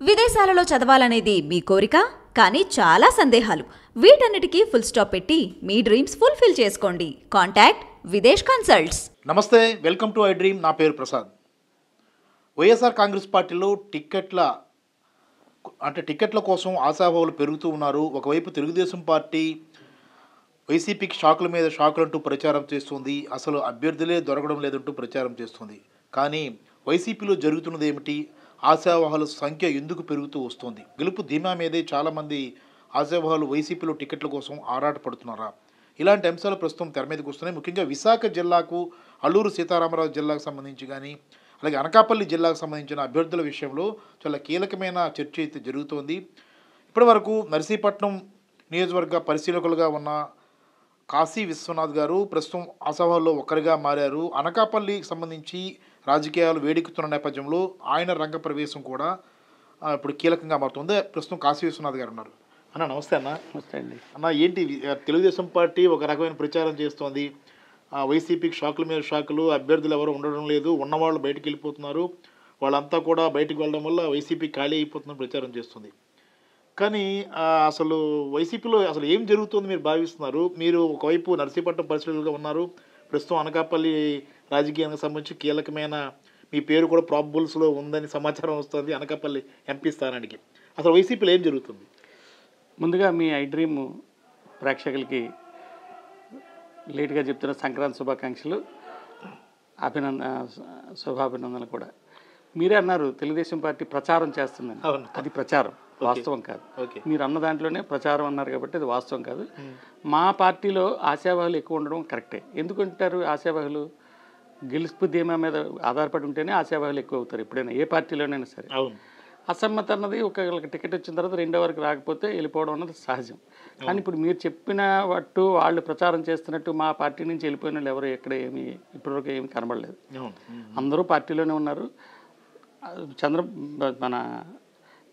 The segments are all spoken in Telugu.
విదేశాలలో చదవాలనేది మీ కోరిక, కానీ చాలా సందేహాలు. వీటన్నిటికీ ఫుల్ స్టాప్ పెట్టి మీ డ్రీమ్స్ ఫుల్ఫిల్ చేసుకోండి. Contact Videsh consults. నమస్తే, వెల్కమ్ టు ఐ డ్రీమ్. నా పేరు ప్రసాద్. వైఎస్ఆర్ కాంగ్రెస్ పార్టీలో టికెట్ల కోసం ఆశాభావాలు పెరుగుతూ ఉన్నారు. ఒకవైపు తెలుగుదేశం పార్టీ వైసీపీకి షాకుల మీద షాకులంటూ ప్రచారం చేస్తుంది. అసలు అభ్యర్థులే దొరకడం లేదంటూ ప్రచారం చేస్తుంది. కానీ వైసీపీలో జరుగుతున్నది ఏమిటి? ఆశావాహాల సంఖ్య ఎందుకు పెరుగుతూ వస్తుంది? గెలుపు ధీమా మీదే చాలామంది ఆశావాహాలు వైసీపీలో టికెట్ల కోసం ఆరాటపడుతున్నారా? ఇలాంటి అంశాలు ప్రస్తుతం తెర మీదకి వస్తున్నాయి. ముఖ్యంగా విశాఖ జిల్లాకు, అల్లూరు సీతారామరాజు జిల్లాకు సంబంధించి కానీ, అలాగే అనకాపల్లి జిల్లాకు సంబంధించిన అభ్యర్థుల విషయంలో చాలా కీలకమైన చర్చ అయితే జరుగుతోంది. ఇప్పటివరకు నర్సీపట్నం నియోజకవర్గ పరిశీలకులుగా ఉన్న కాశీ విశ్వనాథ్ గారు ప్రస్తుతం ఆశావాహుల్లో ఒక్కరిగా మారారు. అనకాపల్లికి సంబంధించి రాజకీయాలు వేడెక్కుతున్న నేపథ్యంలో ఆయన రంగ ప్రవేశం కూడా ఇప్పుడు కీలకంగా మారుతుంది. ప్రస్తుతం కాశీ విశ్వనాథ్ గారు ఉన్నారు. అన్న నమస్తే. నమస్తే అండి. అన్న, ఏంటి తెలుగుదేశం పార్టీ ఒక రకమైన ప్రచారం చేస్తోంది. వైసీపీకి షాకుల మీద షాకులు, అభ్యర్థులు ఎవరు ఉండడం లేదు, ఉన్నవాళ్ళు బయటకు వెళ్ళిపోతున్నారు, వాళ్ళంతా కూడా బయటకు వెళ్ళడం వల్ల వైసీపీ ఖాళీ అయిపోతుందని ప్రచారం చేస్తుంది. కానీ అసలు వైసీపీలో అసలు ఏం జరుగుతుందో మీరు భావిస్తున్నారు? మీరు ఒకవైపు నర్సీపట్నం పరిశీలకులుగా ఉన్నారు, ప్రస్తుతం అనకాపల్లి రాజకీయానికి సంబంధించి కీలకమైన మీ పేరు కూడా ప్రాబబుల్స్లో ఉందని సమాచారం వస్తుంది అనకాపల్లి ఎంపీ స్థానానికి. అసలు వైసీపీలో ఏం జరుగుతుంది? ముందుగా మీ ఐ డ్రీమ్ ప్రేక్షకులకి లేట్గా చెప్తున్న సంక్రాంతి శుభాకాంక్షలు, శుభాభినందనలు కూడా. మీరే అన్నారు తెలుగుదేశం పార్టీ ప్రచారం చేస్తుందని. అది ప్రచారం, వాస్తవం కాదు. మీరు అన్న దాంట్లోనే ప్రచారం అన్నారు కాబట్టి అది వాస్తవం కాదు. మా పార్టీలో ఆశావాహులు ఎక్కువ ఉండడం కరెక్టే. ఎందుకంటారు? ఆశావాహులు గెలుపు ధీమా మీద ఆధారపడి ఉంటేనే ఆశావాహులు ఎక్కువ అవుతారు ఎప్పుడైనా, ఏ పార్టీలోనైనా సరే. అసమ్మతి అన్నది ఒకళ్ళకి టికెట్ వచ్చిన తర్వాత రెండో వరకు రాకపోతే వెళ్ళిపోవడం అన్నది సహజం. కానీ ఇప్పుడు మీరు చెప్పిన వాటు వాళ్ళు ప్రచారం చేస్తున్నట్టు మా పార్టీ నుంచి వెళ్ళిపోయిన వాళ్ళు ఎవరు ఎక్కడ ఇప్పటివరకు ఏమి కనబడలేదు. అందరూ పార్టీలోనే ఉన్నారు. మన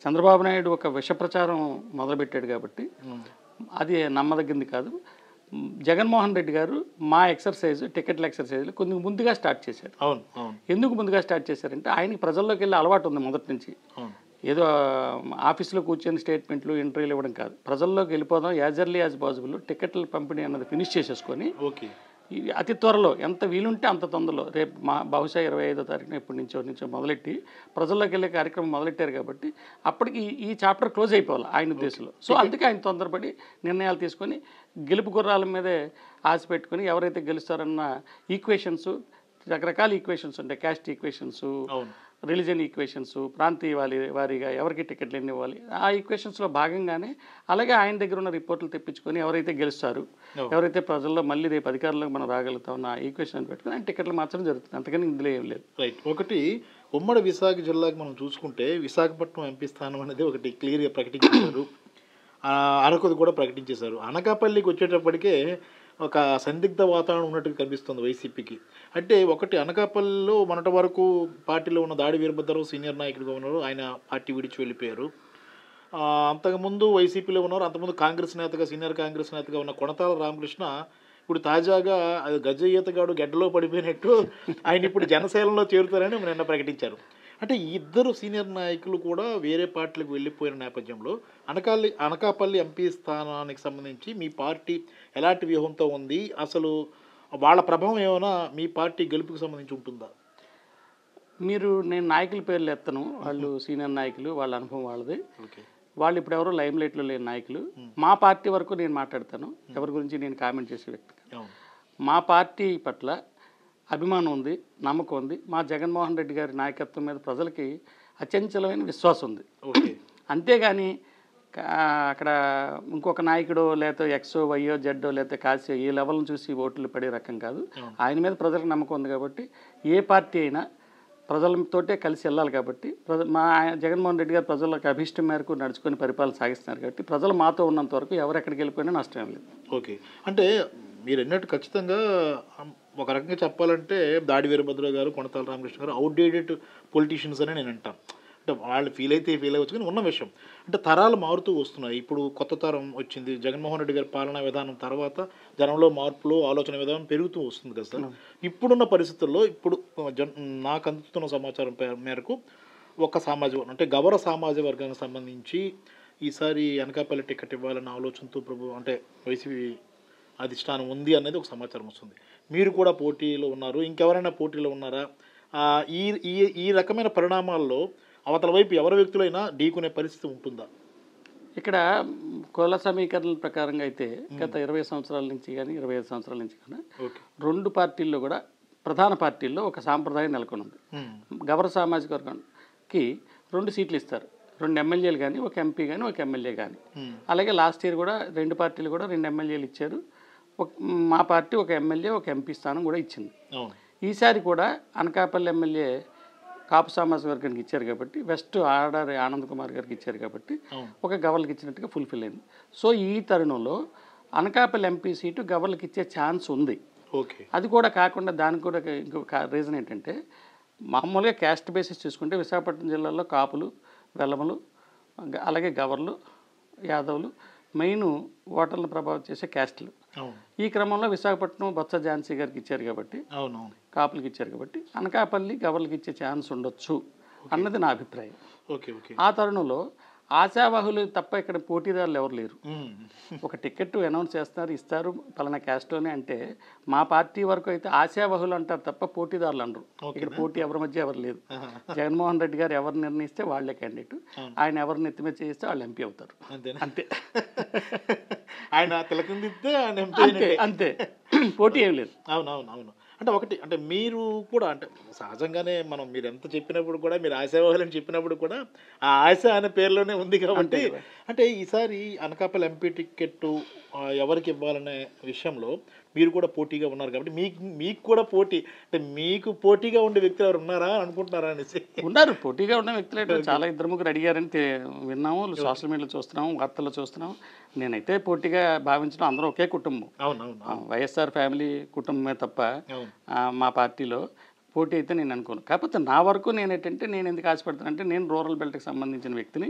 చంద్రబాబు నాయుడు ఒక విష ప్రచారం మొదలుపెట్టాడు కాబట్టి అది నమ్మదగింది కాదు. జగన్మోహన్ రెడ్డి గారు మా టికెట్ల ఎక్సర్సైజ్లు కొంచెం ముందుగా స్టార్ట్ చేశారు. ఎందుకు ముందుగా స్టార్ట్ చేశారంటే ఆయనకి ప్రజల్లోకి వెళ్ళే అలవాటు ఉంది మొదటి నుంచి. ఏదో ఆఫీస్లో కూర్చొని స్టేట్మెంట్లు, ఇంటర్వ్యూలు ఇవ్వడం కాదు, ప్రజల్లోకి వెళ్ళిపోదాం, యాజ్ ఎర్లీ యాజ్ పాసిబుల్ టికెట్ల పంపిణీ అన్నది ఫినిష్ చేసేసుకొని అతి త్వరలో ఎంత వీలుంటే అంత తొందరలో రేపు బహుశా 25వ తారీఖున ఎప్పటి నుంచో మొదలెట్టి ప్రజల్లోకి వెళ్ళే కార్యక్రమం మొదలెట్టారు కాబట్టి అప్పటికి ఈ చాప్టర్ క్లోజ్ అయిపోవాలి ఆయన ఉద్దేశంలో. సో అందుకే ఆయన తొందరపడి నిర్ణయాలు తీసుకొని గెలుపు గుర్రాల మీదే ఆశ పెట్టుకొని ఎవరైతే గెలుస్తారన్న ఈక్వేషన్స్, రకరకాల ఈక్వేషన్స్ ఉంటాయి. క్యాస్ట్ ఈక్వేషన్స్, రిలీజన్ ఈక్వేషన్స్, ప్రాంతీయ వారీగా ఎవరికి టికెట్లు ఎన్ని ఇవ్వాలి, ఆ ఈక్వేషన్స్లో భాగంగానే అలాగే ఆయన దగ్గర ఉన్న రిపోర్టులు తెప్పించుకొని ఎవరైతే గెలుస్తారు, ఎవరైతే ప్రజల్లో మళ్ళీ రేపు అధికారంలోకి మనం రాగలుగుతామన్న ఈక్వేషన్ పెట్టుకుని ఆయన టికెట్లు మార్చడం జరుగుతుంది. అంతకని ఇందులో ఏం లేదు. రైట్. ఒకటి ఉమ్మడి విశాఖ జిల్లాకి మనం చూసుకుంటే విశాఖపట్నం ఎంపీ స్థానం అనేది ఒకటి క్లియర్గా ప్రకటించారు, అరకుది కూడా ప్రకటించేశారు. అనకాపల్లికి వచ్చేటప్పటికే ఒక సందిగ్ధ వాతావరణం ఉన్నట్టుగా కనిపిస్తుంది వైసీపీకి. అంటే ఒకటి అనకాపల్లిలో మొన్నటి వరకు పార్టీలో ఉన్న దాడి వీరభద్రరావు సీనియర్ నాయకుడిగా ఉన్నారు, ఆయన పార్టీ విడిచి వెళ్ళిపోయారు. అంతకుముందు వైసీపీలో ఉన్నారు, అంతకుముందు కాంగ్రెస్ నేతగా, సీనియర్ కాంగ్రెస్ నేతగా ఉన్న కొనతాల రామకృష్ణ ఇప్పుడు తాజాగా గజ ఈతగాడు గడ్డలో పడిపోయినట్టు ఆయన ఇప్పుడు జనసేనలో చేరుతారని నిన్న ప్రకటించారు. అంటే ఈ ఇద్దరు సీనియర్ నాయకులు కూడా వేరే పార్టీలకు వెళ్ళిపోయిన నేపథ్యంలో అనకాపల్లి ఎంపీ స్థానానికి సంబంధించి మీ పార్టీ ఎలాంటి వ్యూహంతో ఉంది? అసలు వాళ్ళ ప్రభావం ఏమైనా మీ పార్టీ గెలుపుకి సంబంధించి ఉంటుందా? నేను నాయకుల పేర్లు ఎత్తను, వాళ్ళు సీనియర్ నాయకులు, వాళ్ళ అనుభవం వాళ్ళది. వాళ్ళు ఇప్పుడు ఎవరు లైమ్ లైట్లో లేని నాయకులు. మా పార్టీ వరకు నేను మాట్లాడతాను, ఎవరి గురించి నేను కామెంట్ చేసే వ్యక్తి. మా పార్టీ పట్ల అభిమానం ఉంది, నమ్మకం ఉంది. మా జగన్మోహన్ రెడ్డి గారి నాయకత్వం మీద ప్రజలకి అచంచలమైన విశ్వాసం ఉంది. అంతేగాని అక్కడ ఇంకొక నాయకుడో లేకపోతే ఎక్సో వైయో జెడ్డో లేకపోతే కాసో ఈ లెవెల్ని చూసి ఓట్లు పడే రకం కాదు. ఆయన మీద ప్రజలకు నమ్మకం ఉంది కాబట్టి ఏ పార్టీ అయినా ప్రజలతోటే కలిసి వెళ్ళాలి కాబట్టి మా జగన్మోహన్ రెడ్డి గారు ప్రజలకు అభిష్టం మేరకు నడుచుకొని పరిపాలన సాగిస్తున్నారు కాబట్టి ప్రజలు మాతో ఉన్నంత వరకు ఎవరు ఎక్కడికి వెళ్ళిపోయినా నష్టం లేదు. ఓకే. అంటే మీరు అన్నట్టు ఖచ్చితంగా ఒక రకంగా చెప్పాలంటే దాడి వీరభద్రరావు గారు, కొనతాల రామకృష్ణ గారు అవుట్డేటెడ్ పొలిటీషియన్స్ అని నేను అంటాను. అంటే వాళ్ళు ఫీల్ అవ్వచ్చు, కానీ ఉన్న విషయం అంటే తరాలు మారుతూ వస్తున్నాయి. ఇప్పుడు కొత్త తరం వచ్చింది, జగన్మోహన్ రెడ్డి గారి పాలనా విధానం తర్వాత జనంలో మార్పులు, ఆలోచన విధానం పెరుగుతూ వస్తుంది కదా సార్. ఇప్పుడున్న పరిస్థితుల్లో ఇప్పుడు నాకు అందుతున్న సమాచారం మేరకు ఒక సామాజిక అంటే గౌరవ సామాజిక వర్గానికి సంబంధించి ఈసారి అనకాపల్లి టికెట్ ఇవ్వాలన్న ఆలోచనతో అంటే వైసీపీ అధిష్టానం ఉంది అనేది ఒక సమాచారం వస్తుంది. మీరు కూడా పోటీలో ఉన్నారు, ఇంకెవరైనా పోటీలో ఉన్నారా? ఈ ఈ ఈ రకమైన పరిణామాల్లో అవతల వైపు ఎవరి వ్యక్తులైనా ఢీకునే పరిస్థితి ఉంటుందా? ఇక్కడ కుల సమీకరణల ప్రకారంగా అయితే గత 20 సంవత్సరాల నుంచి కానీ 25 సంవత్సరాల నుంచి కానీ రెండు పార్టీల్లో కూడా ప్రధాన పార్టీల్లో ఒక సాంప్రదాయం నెలకొని ఉంది. గౌరవ సామాజిక వర్గానికి 2 సీట్లు ఇస్తారు, 2 ఎమ్మెల్యేలు కానీ, ఒక ఎంపీ కానీ, ఒక ఎమ్మెల్యే కానీ. అలాగే లాస్ట్ ఇయర్ కూడా 2 పార్టీలు కూడా 2 ఎమ్మెల్యేలు ఇచ్చారు. మా పార్టీ ఒక ఎమ్మెల్యే, ఒక ఎంపీ స్థానం కూడా ఇచ్చింది. ఈసారి కూడా అనకాపల్లి ఎమ్మెల్యే కాపు సామాజిక వర్గానికి ఇచ్చారు కాబట్టి, వెస్ట్ ఆడారి ఆనంద్ కుమార్ గారికి ఇచ్చారు కాబట్టి ఒక గవర్నర్కి ఇచ్చినట్టుగా ఫుల్ఫిల్ అయింది. సో ఈ తరుణంలో అనకాపల్లి ఎంపీ సీటు గవర్నర్కి ఇచ్చే ఛాన్స్ ఉంది. అది కూడా కాకుండా దానికి కూడా ఇంకొక రీజన్ ఏంటంటే, మామూలుగా క్యాస్ట్ బేసిస్ చూసుకుంటే విశాఖపట్నం జిల్లాలో కాపులు, వెల్లమలు, అలాగే గవర్లు, యాదవులు మెయిన్ ఓటర్లను ప్రభావితం చేసే క్యాస్టులు. ఈ క్రమంలో విశాఖపట్నం బొత్స ఝాన్సీ గారికి ఇచ్చారు కాబట్టి, కాపులకి ఇచ్చారు కాబట్టి అనకాపల్లి గవర్నర్కి ఇచ్చే ఛాన్స్ ఉండొచ్చు అన్నది నా అభిప్రాయం. ఆ తరుణంలో ఆశావాహులు తప్ప ఇక్కడ పోటీదారులు ఎవరు లేరు. ఒక టికెట్ అనౌన్స్ చేస్తున్నారు, ఇస్తారు పలానా క్యాస్ట్లోనే అంటే మా పార్టీ వరకు అయితే ఆశావాహులు అంటారు తప్ప పోటీదారులు అనరు. ఇక్కడ పోటీ ఎవరి మధ్య ఎవరు లేదు. జగన్మోహన్ రెడ్డి గారు ఎవరు నిర్ణయిస్తే వాళ్లే క్యాండిడేట్, ఆయన ఎవరిని ఎత్తిమే చేస్తే వాళ్ళు ఎంపీ అవుతారు. అంతే. ఆయన అంతే, పోటీ ఏం లేదు. అవునవునవును. అంటే ఒకటి అంటే మీరు కూడా అంటే సహజంగానే మీరు ఎంత చెప్పినప్పుడు కూడా మీరు ఆశావాహులని చెప్పినప్పుడు కూడా ఆ ఆశ అనే పేరులోనే ఉంది కాబట్టి, అంటే ఈసారి అనకాపల్లి ఎంపీ టికెట్ ఎవరికి ఇవ్వాలనే విషయంలో మీరు కూడా పోటీగా ఉన్నారు కాబట్టి మీకు కూడా పోటీ అంటే మీకు పోటీగా ఉండే వ్యక్తులు ఎవరు ఉన్నారా అనుకుంటున్నారా అనేసి? ఉన్నారు, పోటీగా ఉన్న వ్యక్తులు అయితే చాలా 2-3 అడిగారని విన్నాము, సోషల్ మీడియాలో చూస్తున్నాము, వార్తల్లో చూస్తున్నాము. నేనైతే పోటీగా భావించడం అందరూ ఒకే కుటుంబం, వైఎస్ఆర్ ఫ్యామిలీ కుటుంబమే తప్ప మా పార్టీలో పోటీ అయితే నేను అనుకోను. కాకపోతే నా వరకు నేనేంటంటే, నేను ఎందుకు ఆశపడతానంటే, నేను రూరల్ బెల్ట్కి సంబంధించిన వ్యక్తిని.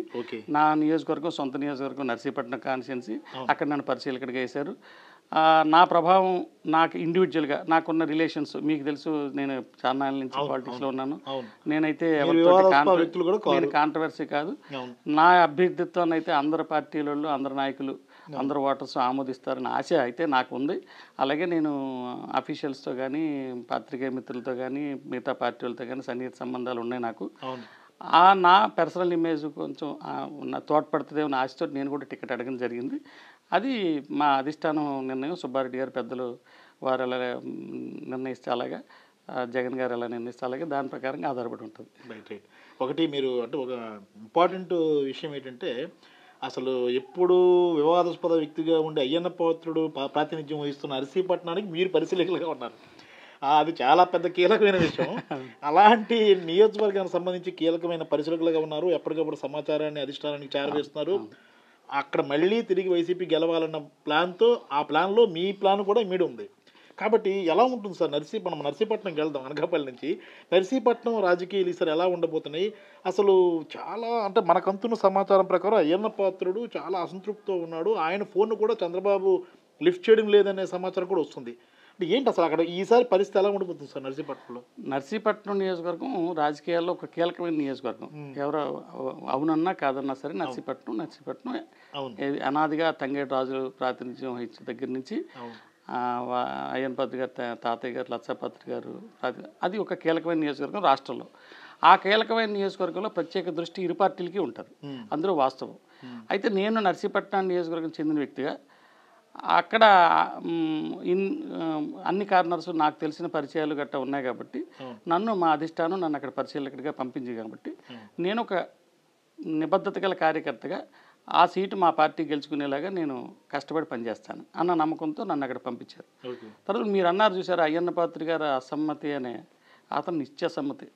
నా నియోజకవర్గం సొంత నియోజకవర్గం నర్సీపట్నం కాన్స్టిట్యున్సీ, అక్కడ నన్ను పరిశీలకుడిగా వేశారు. నా ప్రభావం నాకు ఇండివిజువల్గా నాకున్న రిలేషన్స్ మీకు తెలుసు, నేను చాలా నుంచి పాలిటిక్స్లో ఉన్నాను. నేనైతే నేను కాంట్రవర్సీ కాదు. నా అభ్యర్థిత్వాన్ని అయితే అందరు పార్టీలలో అందరు నాయకులు అందరు ఓటర్స్ ఆమోదిస్తారని ఆశ అయితే నాకు ఉంది. అలాగే నేను అఫీషియల్స్తో కానీ పత్రికా మిత్రులతో కానీ మిగతా పార్టీలతో కానీ సన్నిహిత సంబంధాలు ఉన్నాయి నాకు. నా పర్సనల్ ఇమేజ్ కొంచెం తోడ్పడుతుందేమో ఆశతో నేను కూడా టికెట్ అడగడం జరిగింది. అది మా అధిష్టానం నిర్ణయం. సుబ్బారెడ్డి గారు పెద్దలు వారు ఎలా నిర్ణయిస్తే అలాగా, జగన్ గారు ఎలా నిర్ణయిస్తే అలాగే దాని ప్రకారంగా ఆధారపడి ఉంటుంది. రైట్. ఒకటి మీరు అంటే ఒక ఇంపార్టెంట్ విషయం ఏంటంటే, అసలు ఎప్పుడు వివాదాస్పద వ్యక్తిగా ఉండే అయ్యన్న పాత్రుడు ప్రాతినిధ్యం వహిస్తున్న నర్సీపట్నానికి మీరు పరిశీలకులుగా ఉన్నారు. అది చాలా పెద్ద కీలకమైన విషయం. అలాంటి నియోజకవర్గానికి సంబంధించి కీలకమైన పరిశీలకులుగా ఉన్నారు. ఎప్పటికప్పుడు సమాచారాన్ని అధిష్టానానికి చేరవేస్తున్నారు. అక్కడ మళ్ళీ తిరిగి వైసీపీ గెలవాలన్న ప్లాన్తో, ఆ ప్లాన్లో మీ ప్లాన్ కూడా ఇమిడి ఉంది. కాబట్టి ఎలా ఉంటుంది సార్ మనం నర్సీపట్నంకి వెళ్దాం. అనకాపల్లి నుంచి నర్సీపట్నం రాజకీయాలు ఈసారి ఎలా ఉండబోతున్నాయి? అసలు చాలా అంటే మనకంతున్న సమాచారం ప్రకారం అయ్యన్న పాత్రుడు చాలా అసంతృప్తితో ఉన్నాడు. ఆయన ఫోన్ కూడా చంద్రబాబు లిఫ్ట్ చేయడం లేదనే సమాచారం కూడా వస్తుంది. అంటే ఏంటి అసలు అక్కడ ఈసారి పరిస్థితి ఎలా ఉండబోతుంది సార్ నర్సీపట్నంలో? నర్సీపట్నం నియోజకవర్గం రాజకీయాల్లో ఒక కీలకమైన నియోజకవర్గం. ఎవరో అవునన్నా కాదన్నా సరే నర్సీపట్నం అనాదిగా తంగేటి రాజు ప్రాతినిధ్యం వహించిన దగ్గర నుంచి అయ్యన్ పాత్రి గారు తాతయ్య గారు లచ్చాపాత్రి గారు అది ఒక కీలకమైన నియోజకవర్గం రాష్ట్రంలో. ఆ కీలకమైన నియోజకవర్గంలో ప్రత్యేక దృష్టి ఇరు పార్టీలకి ఉంటుంది, అందులో వాస్తవం. అయితే నేను నర్సీపట్నం నియోజకవర్గం చెందిన వ్యక్తిగా అక్కడ అన్ని కార్నర్స్ నాకు తెలిసిన పరిచయాలు గట్టా ఉన్నాయి కాబట్టి మా అధిష్టానం నన్ను అక్కడ పరిశీలకుడిగా పంపించింది కాబట్టి నేను ఒక నిబద్ధత గల కార్యకర్తగా ఆ సీటు మా పార్టీ గెలుచుకునేలాగా నేను కష్టపడి పనిచేస్తాను అన్న నమ్మకంతో నన్ను అక్కడ పంపించారు. తర్వాత మీరు అన్నారు చూసారు అయ్యన్న పాత్రి గారు అసమ్మతి అనే, అతను నిత్యసమ్మతి.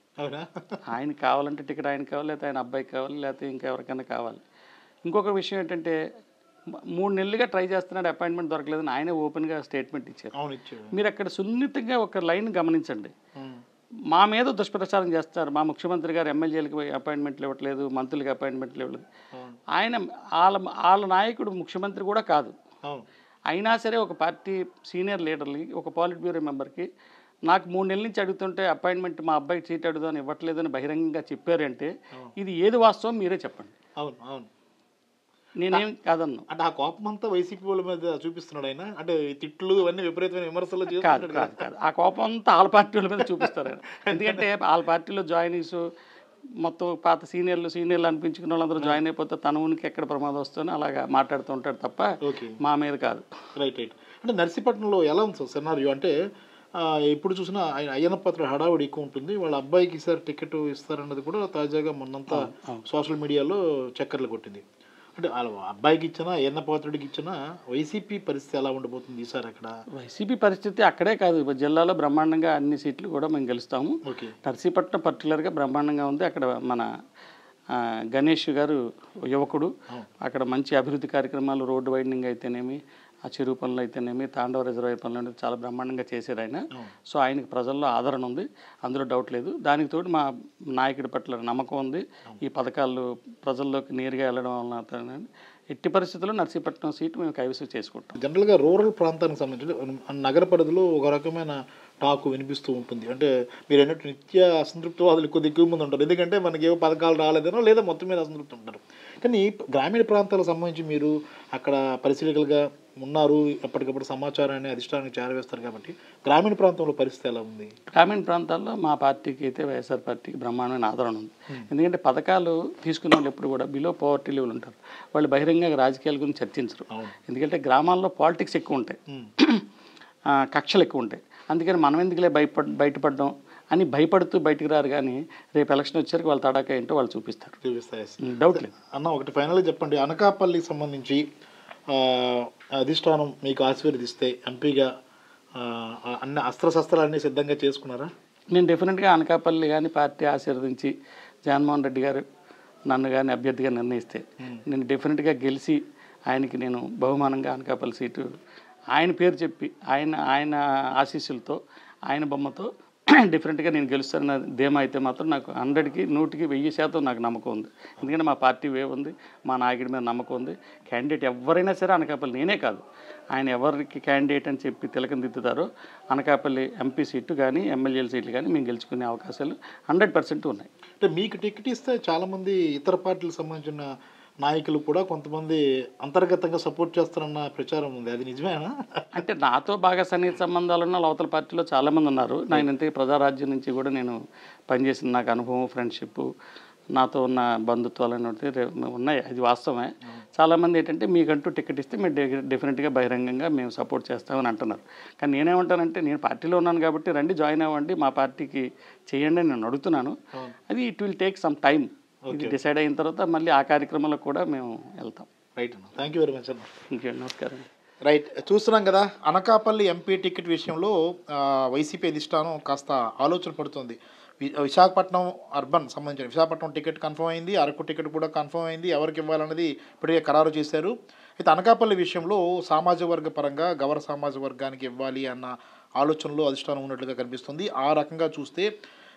ఆయన కావాలంటే టికెట్ ఆయన కావాలి, లేకపోతే ఆయన అబ్బాయికి కావాలి, లేకపోతే ఇంకెవరికైనా కావాలి. ఇంకొక విషయం ఏంటంటే 3 నెలలుగా ట్రై చేస్తున్నాడు, అపాయింట్మెంట్ దొరకలేదని ఆయనే ఓపెన్గా స్టేట్మెంట్ ఇచ్చారు. మీరు అక్కడ సున్నితంగా ఒక లైన్ గమనించండి. మా మీద దుష్ప్రచారం చేస్తారు, మా ముఖ్యమంత్రి గారు ఎమ్మెల్యేలకు అపాయింట్మెంట్లు ఇవ్వట్లేదు, మంత్రులకి అపాయింట్మెంట్లు ఇవ్వలేదు. ఆయన వాళ్ళ నాయకుడు ముఖ్యమంత్రి కూడా కాదు. అయినా సరే ఒక పార్టీ సీనియర్ లీడర్ని, ఒక పాలిట్ బ్యూరో మెంబర్కి నాకు 3 నెలల నుంచి అడుగుతుంటే అపాయింట్మెంట్ మా అబ్బాయికి సీట్ అడుగుదాని ఇవ్వట్లేదని బహిరంగంగా చెప్పారంటే ఇది ఏది వాస్తవం మీరే చెప్పండి. అవును అవును నేనేం కాదన్నా. అంటే ఆ కోపం అంతా వైసీపీ వాళ్ళ మీద చూపిస్తున్నాడు ఆయన. అంటే తిట్లు ఇవన్నీ విపరీతమైన విమర్శలు కాదు చేస్తున్నాడు కాదు కాదు ఆ కోపం అంతా వాళ్ళ పార్టీ వాళ్ళ మీద చూపిస్తారు ఆయన. ఎందుకంటే వాళ్ళ పార్టీలో జాయినీస్ మొత్తం పాత సీనియర్లు అనిపించుకున్న వాళ్ళందరూ జాయిన్ అయిపోతే తన ఉనికి ఎక్కడ ప్రమాదం వస్తుందని అలాగా మాట్లాడుతూ ఉంటాడు తప్ప మా మీద కాదు. రైట్. అంటే నర్సీపట్నంలో ఎలా ఉంది సార్ సినారియో? అంటే ఎప్పుడు చూసినా ఆయన అయ్యన్న పాత్ర హడావుడి ఎక్కువ ఉంటుంది. వాళ్ళ అబ్బాయికి ఈసారి టికెట్ ఇస్తారన్నది కూడా తాజాగా మొన్నంతా సోషల్ మీడియాలో చక్కర్లు కొట్టింది. అంటే వాళ్ళ అబ్బాయికి ఇచ్చినా అయ్యన్న పాత్రుడికి ఇచ్చినా వైసీపీ పరిస్థితి ఎలా ఉండబోతుంది ఈసారి? అక్కడ వైసీపీ పరిస్థితి అక్కడే కాదు, జిల్లాలో బ్రహ్మాండంగా అన్ని సీట్లు కూడా మేము గెలుస్తాము. నర్సీపట్నం పర్టికులర్గా బ్రహ్మాండంగా ఉంది. అక్కడ మన గణేష్ గారు యువకుడు, అక్కడ మంచి అభివృద్ధి కార్యక్రమాలు, రోడ్డు వైడనింగ్ అయితేనేమి, ఆ చెరువు పనులు అయితేనేమి, తాండవ రిజర్వాయర్ పనులు అనేది చాలా బ్రహ్మాండంగా చేశారు ఆయన. సో ఆయనకి ప్రజల్లో ఆదరణ ఉంది, అందులో డౌట్ లేదు. దానికి తోడు మా నాయకుడి పట్ల నమ్మకం ఉంది. ఈ పథకాలు ప్రజల్లోకి నేరుగా వెళ్ళడం వలన ఎట్టి పరిస్థితుల్లో నర్సీపట్నం సీటు మేము కైవసం చేసుకుంటాం. జనరల్గా రూరల్ ప్రాంతానికి సంబంధించి నగర పరిధిలో ఒక రకమైన టాకు వినిపిస్తూ ఉంటుంది. అంటే మీరు అన్నట్టు నిత్య అసంతృప్తివాదులు కొద్ది ఎక్కువ మంది ఉంటారు. ఎందుకంటే మనకి ఏవో పథకాలు రాలేదనో లేదా మొత్తం మీద అసంతృప్తి ఉంటారు. కానీ గ్రామీణ ప్రాంతాలకు సంబంధించి మీరు అక్కడ పరిశీలకులుగా ఉన్నారు, ఎప్పటికప్పుడు సమాచారాన్ని అధిష్టానానికి చేరవేస్తారు కాబట్టి గ్రామీణ ప్రాంతంలో పరిస్థితి ఎలా ఉంది? గ్రామీణ ప్రాంతాల్లో మా పార్టీకి అయితే వైఎస్ఆర్ పార్టీకి బ్రహ్మాండమైన ఆదరణ ఉంది. ఎందుకంటే పథకాలు తీసుకున్న వాళ్ళు ఎప్పుడు కూడా బిలో పవర్టీ లెవెల్ ఉంటారు. వాళ్ళు బహిరంగంగా రాజకీయాల గురించి చర్చించరు. ఎందుకంటే గ్రామాల్లో పాలిటిక్స్ ఎక్కువ ఉంటాయి, కక్షలు ఎక్కువ ఉంటాయి. అందుకని మనం ఎందుకులే బయటపడడం అని భయపడుతూ బయటికి రారు. కానీ రేపు ఎలక్షన్ వచ్చాక వాళ్ళ తడాక ఏంటో వాళ్ళు చూపిస్తారు. డౌట్ లేదు అన్న. ఒకటి ఫైనల్గా చెప్పండి, అనకాపల్లికి సంబంధించి అధిష్టానం మీకు ఆశీర్వదిస్తే ఎంపీగా అన్ని అస్త్రశస్త్రాలన్నీ సిద్ధంగా చేసుకున్నారా? నేను డెఫినెట్గా అనకాపల్లి కానీ పార్టీ ఆశీర్వదించి జగన్మోహన్ రెడ్డి గారు నన్ను కానీ అభ్యర్థిగా నిర్ణయిస్తే నేను డెఫినెట్గా గెలిచి ఆయనకి నేను బహుమానంగా అనకాపల్లి సీటు ఆయన పేరు చెప్పి ఆయన ఆశీస్సులతో ఆయన బొమ్మతో డిఫరెంట్గా నేను గెలుస్తానన్న ధీమా అయితే మాత్రం నాకు 100కి 100కి 1000% నాకు నమ్మకం ఉంది. ఎందుకంటే మా పార్టీ వేవ్ ఉంది, మా నాయకుడి మీద నమ్మకం ఉంది. క్యాండిడేట్ ఎవరైనా సరే అనకాపల్లి, నేనే కాదు ఆయన ఎవరికి క్యాండిడేట్ అని చెప్పి తిలకం దిద్దుతారో అనకాపల్లి ఎంపీ సీటు కానీ ఎమ్మెల్యేల సీట్లు కానీ మేము గెలుచుకునే అవకాశాలు 100% ఉన్నాయి. అంటే మీకు టికెట్ ఇస్తే చాలామంది ఇతర పార్టీలకు సంబంధించిన నాయకులు కూడా కొంతమంది అంతర్గతంగా సపోర్ట్ చేస్తారన్న ప్రచారం ఉంది, అది నిజమేనా? అంటే నాతో బాగా సన్నిహిత సంబంధాలు ఉన్న అవతల పార్టీలో చాలామంది ఉన్నారు. నేను ఇంతకీ ప్రజారాజ్యం నుంచి కూడా నేను పనిచేసిన నాకు అనుభవం, ఫ్రెండ్షిప్, నాతో ఉన్న బంధుత్వాలు అనేవి ఉన్నాయి, అది వాస్తవమే. చాలామంది ఏంటంటే మీకంటూ టికెట్ ఇస్తే మేము డెఫినెట్గా బహిరంగంగా మేము సపోర్ట్ చేస్తామని అంటున్నారు. కానీ నేనేమంటానంటే నేను పార్టీలో ఉన్నాను కాబట్టి రండి జాయిన్ అవ్వండి, మా పార్టీకి చేయండి అని నేను అడుగుతున్నాను. అది it will take some time. ఇది డిసైడ్ అయిన తర్వాత మళ్ళీ ఆ కార్యక్రమంలో కూడా మేము వెళ్తాం. రైట్ అన్న, థ్యాంక్ యూ వెరీ మచ్ అన్న. ఇంకే నమస్కారం. రైట్, చూస్తున్నాం కదా అనకాపల్లి ఎంపీ టికెట్ విషయంలో వైసీపీ అధిష్టానం కాస్త ఆలోచన పడుతుంది. విశాఖపట్నం అర్బన్ సంబంధించిన విశాఖపట్నం టికెట్ కన్ఫర్మ్ అయింది, అరకు టికెట్ కూడా కన్ఫర్మ్ అయింది, ఎవరికి ఇవ్వాలన్నది ఇప్పటికే ఖరారు చేశారు. అయితే అనకాపల్లి విషయంలో సామాజిక వర్గ పరంగా గౌర సామాజిక వర్గానికి ఇవ్వాలి అన్న ఆలోచనలో అధిష్టానం ఉన్నట్లుగా కనిపిస్తుంది. ఆ రకంగా చూస్తే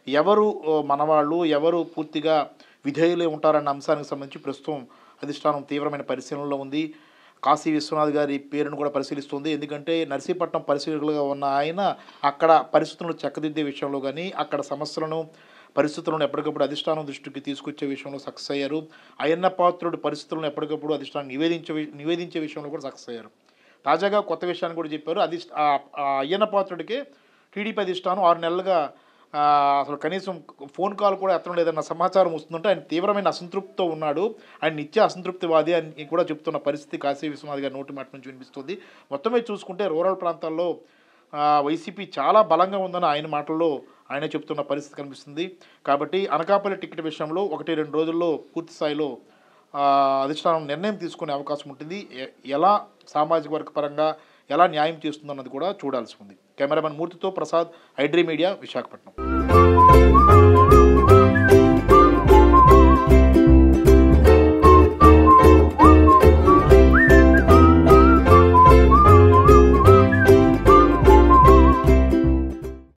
ఎవరు మనవాళ్ళు, ఎవరు పూర్తిగా విధేయులే ఉంటారన్న అంశానికి సంబంధించి ప్రస్తుతం అధిష్టానం తీవ్రమైన పరిశీలనలో ఉంది. కాశీ విశ్వనాథ్ గారి పేరును కూడా పరిశీలిస్తుంది. ఎందుకంటే నర్సీపట్నం పరిశీలకులుగా ఉన్న ఆయన అక్కడ పరిస్థితులను చక్కదిద్దే విషయంలో కానీ అక్కడ సమస్యలను పరిస్థితులను ఎప్పటికప్పుడు అధిష్టానం దృష్టికి తీసుకొచ్చే విషయంలో సక్సెస్ అయ్యారు. అయ్యన్న పాత్రుడి పరిస్థితులను ఎప్పటికప్పుడు అధిష్టానం నివేదించే విషయంలో కూడా సక్సెస్ అయ్యారు. తాజాగా కొత్త విషయాన్ని కూడా చెప్పారు. అయ్యన్న పాత్రుడికి టీడీపీ అధిష్టానం 6 నెలలుగా అసలు కనీసం ఫోన్ కాల్ కూడా ఎత్తడం లేదన్న సమాచారం వస్తుందంటే ఆయన తీవ్రమైన అసంతృప్తితో ఉన్నాడు. ఆయన నిత్య అసంతృప్తివాది అని కూడా చెప్తున్న పరిస్థితి కాశీ విశ్వనాథ్ గారి నోటి మాట నుంచి వినిపిస్తుంది. మొత్తం మీద చూసుకుంటే రూరల్ ప్రాంతాల్లో వైసీపీ చాలా బలంగా ఉందని ఆయన మాటల్లో ఆయనే చెప్తున్న పరిస్థితి కనిపిస్తుంది. కాబట్టి అనకాపల్లి టికెట్ విషయంలో 1-2 రోజుల్లో పూర్తి స్థాయిలో అధిష్టానం నిర్ణయం తీసుకునే అవకాశం ఉంటుంది. ఎలా సామాజిక వర్గ పరంగా ఎలా న్యాయం చేస్తుందన్నది కూడా చూడాల్సి ఉంది. కెమెరామెన్ మూర్తితో ప్రసాద్, ఐడ్రీ మీడియా, విశాఖపట్నం.